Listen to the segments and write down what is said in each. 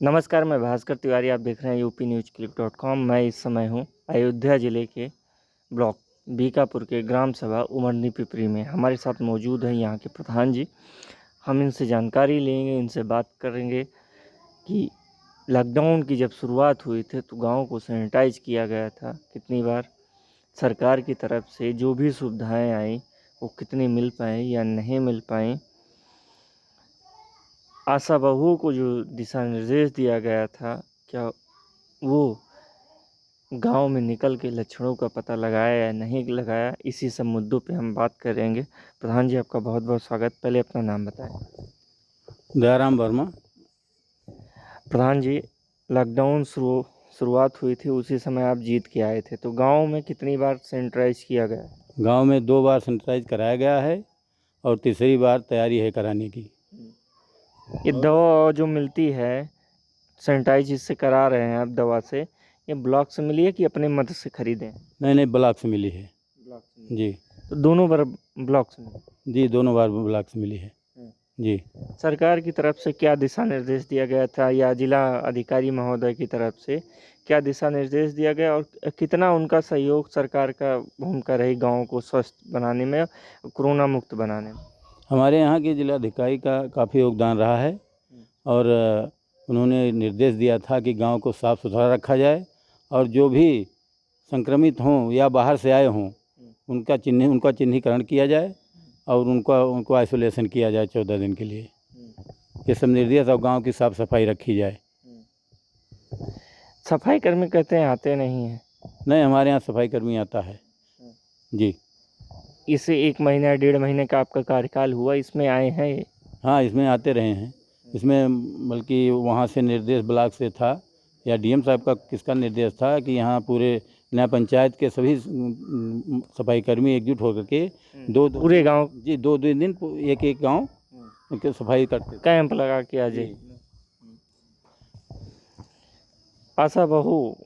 नमस्कार, मैं भास्कर तिवारी। आप देख रहे हैं यूपीन्यूज़क्लिप.com। मैं इस समय हूँ अयोध्या ज़िले के ब्लॉक बीकापुर के ग्राम सभा उमरनी पिपरी में। हमारे साथ मौजूद हैं यहाँ के प्रधान जी। हम इनसे जानकारी लेंगे, इनसे बात करेंगे कि लॉकडाउन की जब शुरुआत हुई थी तो गाँव को सैनिटाइज किया गया था कितनी बार, सरकार की तरफ से जो भी सुविधाएँ आईं वो कितनी मिल पाईं या नहीं मिल पाईं। आशा बहुओं को जो दिशा निर्देश दिया गया था, क्या वो गांव में निकल के लक्षणों का पता लगाया या नहीं लगाया, इसी सब मुद्दों पे हम बात करेंगे। प्रधान जी, आपका बहुत बहुत स्वागत। पहले अपना नाम बताएं। दयाराम वर्मा। प्रधान जी, लॉकडाउन शुरुआत हुई थी, उसी समय आप जीत के आए थे, तो गांव में कितनी बार सैनिटाइज किया गया? गांव में 2 बार सैनिटाइज कराया गया है और तीसरी बार तैयारी है कराने की। ये दवा जो मिलती है सैनिटाइज जिससे करा रहे हैं आप दवा से, ये ब्लॉक से मिली है कि अपने मदद से खरीदें? नहीं, ब्लॉक से मिली है। ब्लॉक से मिली। जी तो दोनों बार ब्लॉक से मिली? जी, दोनों बार ब्लॉक से मिली है। जी। सरकार की तरफ से क्या दिशा निर्देश दिया गया था या जिला अधिकारी महोदय की तरफ से क्या दिशा निर्देश दिया गया, और कितना उनका सहयोग सरकार का भूमिका रही गाँव को स्वस्थ बनाने में, कोरोना मुक्त बनाने में? हमारे यहाँ के जिलाधिकारी का काफ़ी योगदान रहा है और उन्होंने निर्देश दिया था कि गांव को साफ़ सुथरा रखा जाए और जो भी संक्रमित हों या बाहर से आए हों उनका चिन्हीकरण किया जाए और उनको आइसोलेशन किया जाए 14 दिन के लिए। ये सब निर्देश और गांव की साफ़ सफाई रखी जाए। सफाई कर्मी कहते हैं आते नहीं हैं। नहीं, हमारे यहाँ सफाई कर्मी आता है। जी। इसे 1 महीना 1.5 महीने का आपका कार्यकाल हुआ, इसमें आए हैं ये? हाँ, इसमें आते रहे हैं। इसमें बल्कि वहाँ से निर्देश ब्लॉक से था या डीएम साहब का किसका निर्देश था कि यहाँ पूरे नया पंचायत के सभी सफाई कर्मी एकजुट होकर के पूरे गांव? जी, 2-2 दिन एक गांव उनके सफाई करते थे। कैंप लगा के आ जाए। आशा बहू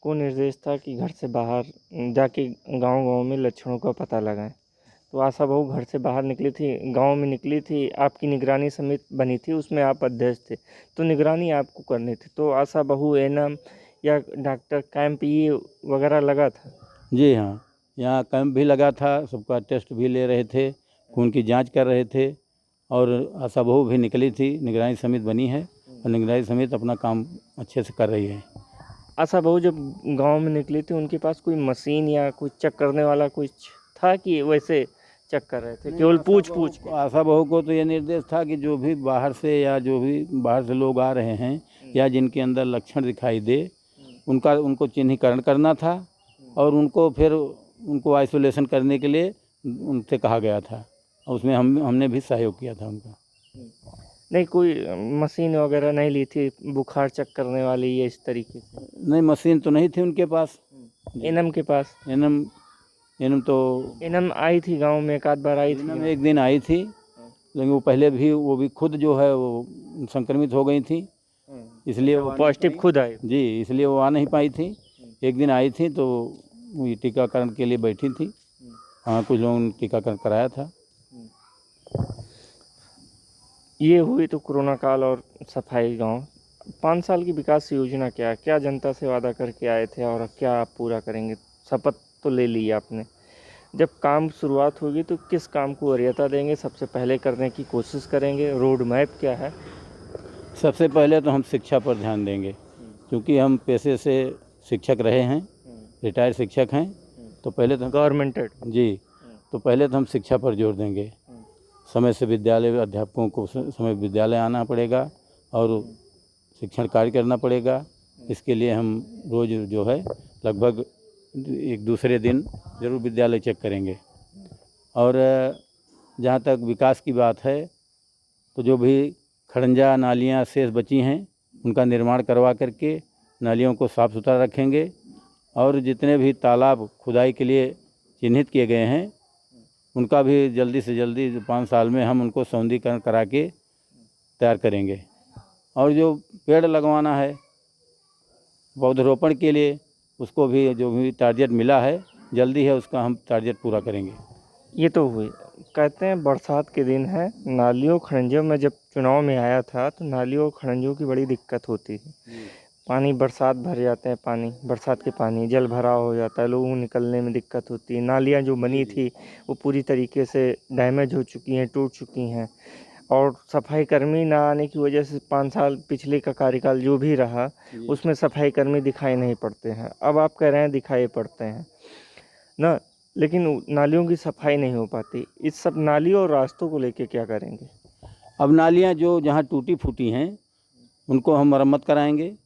को निर्देश था कि घर से बाहर जाके गांव-गांव में लक्षणों का पता लगाएं, तो आशा बहू घर से बाहर निकली थी, गांव में निकली थी, आपकी निगरानी समिति बनी थी, उसमें आप अध्यक्ष थे, तो निगरानी आपको करनी थी। तो आशा बहू एएनएम या डॉक्टर कैंप ये वगैरह लगा था? जी हाँ, यहाँ कैंप भी लगा था, सबका टेस्ट भी ले रहे थे, खून की जांच कर रहे थे और आशा बहू भी निकली थी, निगरानी समिति बनी है और निगरानी समिति अपना काम अच्छे से कर रही है। आशा बहू जब गांव में निकली थी उनके पास कोई मशीन या कुछ चेक करने वाला कुछ था कि वैसे चेक कर रहे थे, केवल पूछ के? आशा बहू को तो ये निर्देश था कि जो भी बाहर से या जो भी बाहर से लोग आ रहे हैं या जिनके अंदर लक्षण दिखाई दे उनको चिन्हीकरण करना था और उनको आइसोलेशन करने के लिए उनसे कहा गया था और उसमें हमने भी सहयोग किया था उनका। नहीं, कोई मशीन वगैरह नहीं ली थी बुखार चेक करने वाली ये इस तरीके से? नहीं, मशीन तो नहीं थी उनके पास। एनएम के पास? एनएम आई थी गांव में, एक आध बार आई थी? एक दिन आई थी, लेकिन वो भी खुद जो है वो संक्रमित हो गई थी, इसलिए वो पॉजिटिव खुद आई? जी, इसलिए वो आ नहीं पाई थी। एक दिन आई थी तो वो टीकाकरण के लिए बैठी थी। हाँ, कुछ लोगों ने टीकाकरण कराया था। ये हुई तो कोरोना काल और सफाई। गांव 5 साल की विकास योजना क्या जनता से वादा करके आए थे और क्या आप पूरा करेंगे? शपथ तो ले ली आपने, जब काम शुरुआत होगी तो किस काम को वरीयता देंगे, सबसे पहले करने की कोशिश करेंगे? रोड मैप क्या है? सबसे पहले तो हम शिक्षा पर ध्यान देंगे, क्योंकि हम पेशे से शिक्षक रहे हैं, रिटायर्ड शिक्षक हैं, तो पहले तो गवर्नमेंटेड? जी, तो पहले तो हम शिक्षा पर जोर देंगे। समय से विद्यालय अध्यापकों को समय विद्यालय आना पड़ेगा और शिक्षण कार्य करना पड़ेगा। इसके लिए हम रोज़ जो है लगभग एक दूसरे दिन ज़रूर विद्यालय चेक करेंगे। और जहाँ तक विकास की बात है तो जो भी खड़ंजा नालियाँ शेष बची हैं उनका निर्माण करवा करके नालियों को साफ़ सुथरा रखेंगे और जितने भी तालाब खुदाई के लिए चिन्हित किए गए हैं उनका भी जल्दी से जल्दी 5 साल में हम उनको सौंदर्यीकरण करा के तैयार करेंगे। और जो पेड़ लगवाना है पौधरोपण के लिए उसको भी जो भी टारगेट मिला है जल्दी है उसका हम टारगेट पूरा करेंगे। ये तो हुई कहते हैं बरसात के दिन है, नालियों खड़ंजों में जब चुनाव में आया था तो नालियों खड़ंजों की बड़ी दिक्कत होती है। पानी बरसात भर जाते हैं, पानी बरसात के पानी जल भराव हो जाता है, लोगों को निकलने में दिक्कत होती है। नालियाँ जो बनी थी वो पूरी तरीके से डैमेज हो चुकी हैं, टूट चुकी हैं, और सफाई कर्मी ना आने की वजह से 5 साल पिछले का कार्यकाल जो भी रहा उसमें सफाई कर्मी दिखाई नहीं पड़ते हैं। अब आप कह रहे हैं दिखाई पड़ते हैं ना, लेकिन नालियों की सफाई नहीं हो पाती। इस सब नालियों और रास्तों को लेके क्या करेंगे? अब नालियाँ जो जहाँ टूटी फूटी हैं उनको हम मरम्मत कराएंगे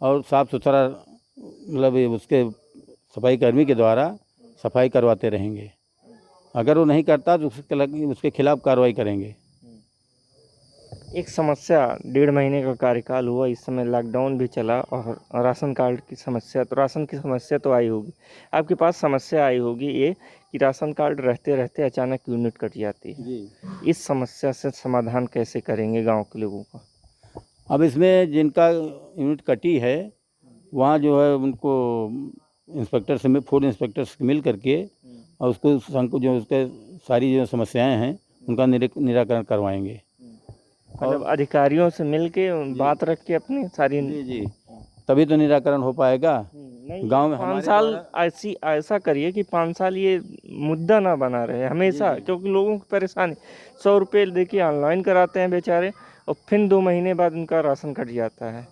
और साफ़ सुथरा मतलब ये उसके सफाई कर्मी के द्वारा सफाई करवाते रहेंगे। अगर वो नहीं करता तो उसके खिलाफ़ कार्रवाई करेंगे। एक समस्या 1.5 महीने का कार्यकाल हुआ, इस समय लॉकडाउन भी चला और राशन कार्ड की समस्या, तो राशन की समस्या तो आई होगी, आपके पास समस्या आई होगी ये कि राशन कार्ड रहते रहते अचानक यूनिट कट जाती है। जी। इस समस्या से समाधान कैसे करेंगे गांव के लोगों का? अब इसमें जिनका यूनिट कटी है वहाँ जो है उनको इंस्पेक्टर से फूड इंस्पेक्टर से मिल करके और उसको जो उसके सारी जो समस्याएं हैं उनका निराकरण करवाएंगे। मतलब अधिकारियों से मिल के बात रख के अपनी सारी जी तभी तो निराकरण हो पाएगा। नहीं, गांव में 5 साल ऐसा करिए कि 5 साल ये मुद्दा ना बना रहे हमेशा, क्योंकि लोगों की परेशानी 100 रुपये देखिए ऑनलाइन कराते हैं बेचारे और फिर 2 महीने बाद उनका राशन कट जाता है।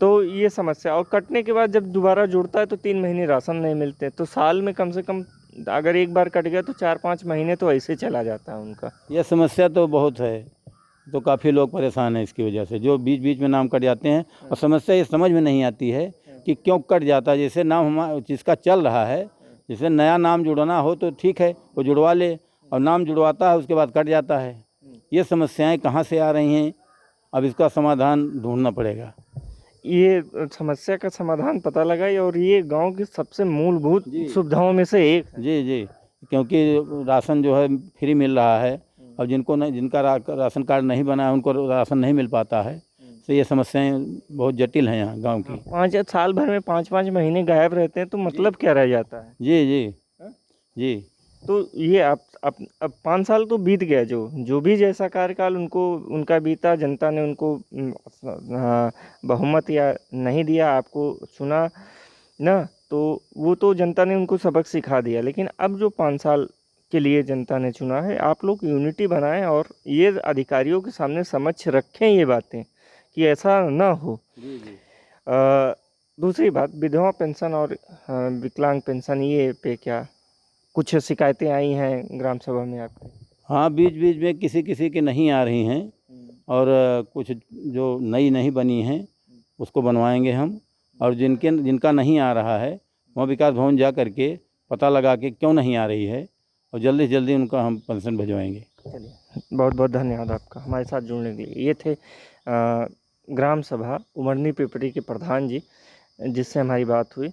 तो ये समस्या, और कटने के बाद जब दोबारा जुड़ता है तो 3 महीने राशन नहीं मिलते, तो साल में कम से कम अगर एक बार कट गया तो 4-5 महीने तो ऐसे चला जाता है उनका। यह समस्या तो बहुत है, तो काफ़ी लोग परेशान हैं इसकी वजह से, जो बीच बीच में नाम कट जाते हैं। और समस्या ये समझ में नहीं आती है कि क्यों कट जाता है। जैसे नाम हमारा जिसका चल रहा है, जैसे नया नाम जुड़ना हो तो ठीक है वो जुड़वा ले, और नाम जुड़वाता है उसके बाद कट जाता है। ये समस्याएं कहाँ से आ रही हैं, अब इसका समाधान ढूंढना पड़ेगा। ये समस्या का समाधान पता लगा और ये गांव की सबसे मूलभूत सुविधाओं में से एक है। जी क्योंकि राशन जो है फ्री मिल रहा है, और जिनका राशन कार्ड नहीं बना है उनको राशन नहीं मिल पाता है। तो ये समस्याएं बहुत जटिल हैं यहाँ गांव की। 5 साल भर में 5-5 महीने गायब रहते हैं तो मतलब क्या रह जाता है? जी तो ये अब 5 साल तो बीत गया, जो भी जैसा कार्यकाल उनका बीता, जनता ने उनको बहुमत या नहीं दिया, आपको चुना ना, तो वो तो जनता ने उनको सबक सिखा दिया। लेकिन अब जो 5 साल के लिए जनता ने चुना है, आप लोग यूनिटी बनाएं और ये अधिकारियों के सामने समक्ष रखें ये बातें कि ऐसा ना हो। दूसरी बात, विधवा पेंशन और विकलांग पेंशन ये पे क्या कुछ शिकायतें आई हैं ग्राम सभा में आपके? हाँ, बीच बीच में किसी किसी की नहीं आ रही हैं, और कुछ जो नई नहीं बनी हैं उसको बनवाएंगे हम। और जिनका नहीं आ रहा है वहाँ विकास भवन जा करके पता लगा के क्यों नहीं आ रही है, और जल्दी से जल्दी उनका हम पेंशन भिजवाएंगे। चलिए, बहुत बहुत धन्यवाद आपका हमारे साथ जुड़ने के लिए। ये थे ग्राम सभा उमरनी पिपरी के प्रधान जी, जिससे हमारी बात हुई।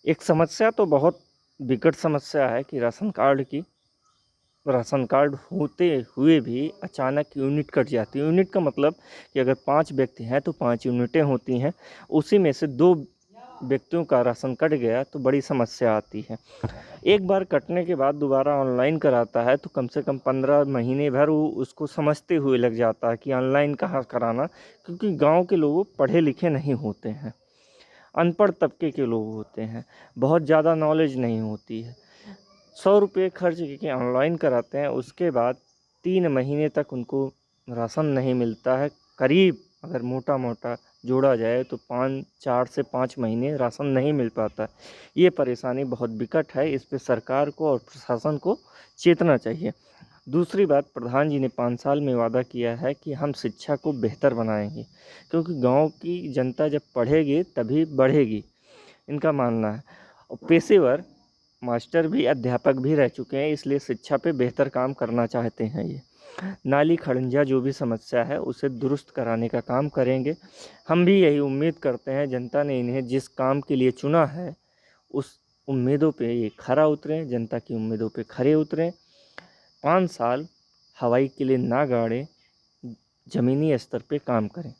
एक समस्या तो बहुत विकट समस्या है कि राशन कार्ड होते हुए भी अचानक यूनिट कट जाती है। यूनिट का मतलब कि अगर 5 व्यक्ति हैं तो 5 यूनिटें होती हैं, उसी में से 2 व्यक्तियों का राशन कट गया तो बड़ी समस्या आती है। एक बार कटने के बाद दोबारा ऑनलाइन कराता है तो कम से कम 15 महीने भर वो उसको समझते हुए लग जाता है कि ऑनलाइन कहाँ कराना, क्योंकि गांव के लोग पढ़े लिखे नहीं होते हैं, अनपढ़ तबके के लोग होते हैं, बहुत ज़्यादा नॉलेज नहीं होती है। 100 रुपये खर्च करके ऑनलाइन कराते हैं, उसके बाद 3 महीने तक उनको राशन नहीं मिलता है। करीब अगर मोटा मोटा जोड़ा जाए तो 4 से 5 महीने राशन नहीं मिल पाता है। ये परेशानी बहुत विकट है, इस पे सरकार को और प्रशासन को चेतना चाहिए। दूसरी बात, प्रधान जी ने 5 साल में वादा किया है कि हम शिक्षा को बेहतर बनाएंगे, क्योंकि गांव की जनता जब पढ़ेगी तभी बढ़ेगी, इनका मानना है। और पेशेवर मास्टर भी अध्यापक भी रह चुके हैं, इसलिए शिक्षा पे बेहतर काम करना चाहते हैं। ये नाली खड़ंजा जो भी समस्या है उसे दुरुस्त कराने का काम करेंगे। हम भी यही उम्मीद करते हैं, जनता ने इन्हें जिस काम के लिए चुना है उस उम्मीदों पे ये खरा उतरें, जनता की उम्मीदों पे खरे उतरें। 5 साल हवाई के लिए ना गाड़ें, ज़मीनी स्तर पे काम करें।